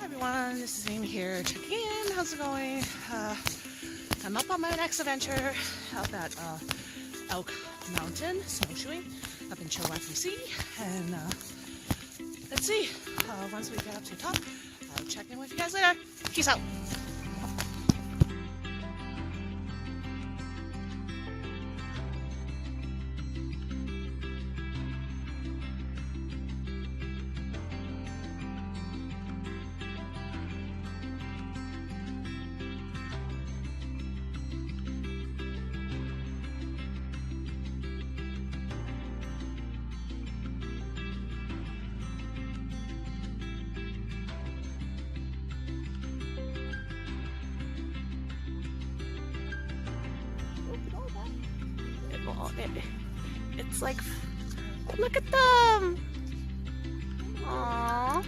Everyone, this is Amy here checking in. How's it going? I'm up on my next adventure up at Elk Mountain, snowshoeing up in Chilliwack, BC. And let's see, once we get up to the top, I'll check in with you guys later. Peace out. It's like, look at them! Aww.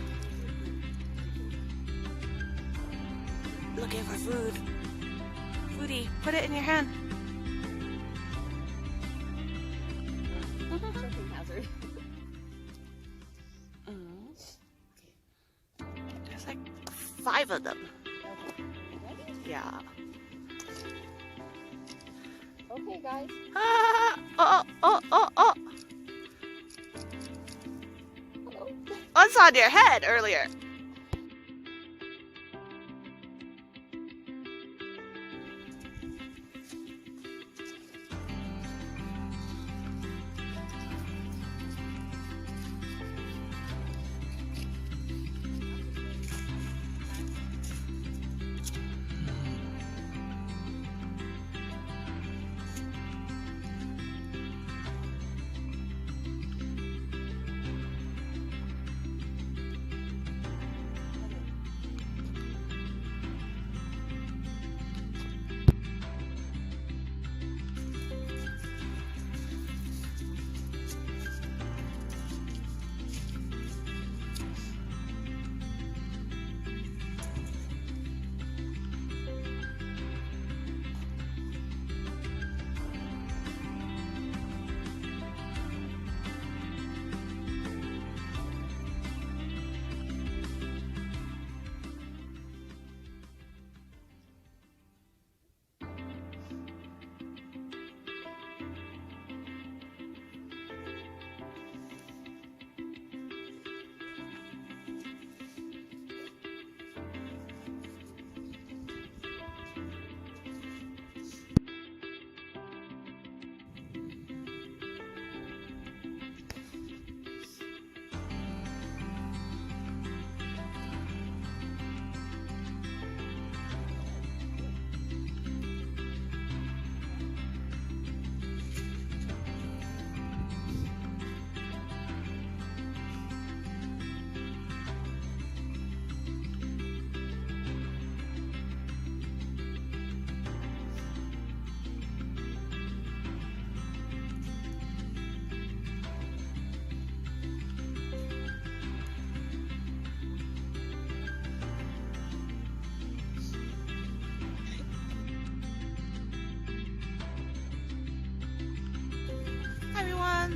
Looking for food. Foodie, put it in your hand. Choking hazard. There's like 5 of them. Okay. Ready? Yeah. Okay, guys. Ah! Oh! Hello. What's on your head earlier?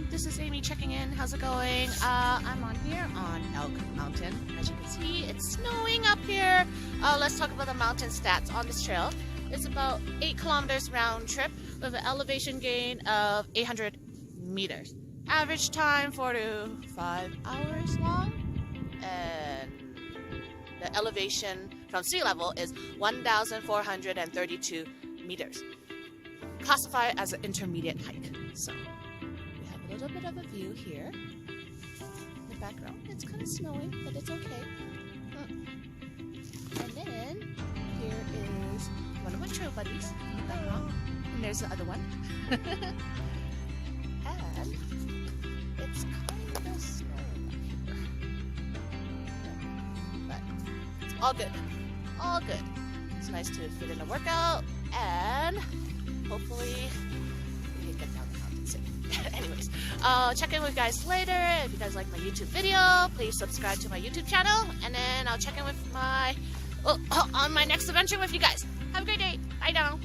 This is Amy checking in. How's it going? I'm on here on Elk Mountain. As you can see, it's snowing up here. Let's talk about the mountain stats on this trail. It's about 8 kilometers round trip with an elevation gain of 800 meters. Average time 4 to 5 hours long. And the elevation from sea level is 1,432 meters. Classified as an intermediate hike. So a little bit of a view here in the background. It's kind of snowing, but it's okay. And then here is one of my trail buddies in the background, and there's the other one. And it's kind of snowing up here, but it's all good. All good. It's nice to fit in a workout, and hopefully we can get down the mountain safe. Anyways, I'll check in with you guys later. If you guys like my YouTube video, please subscribe to my YouTube channel, and then I'll check in with on my next adventure with you guys. Have a great day. Bye now.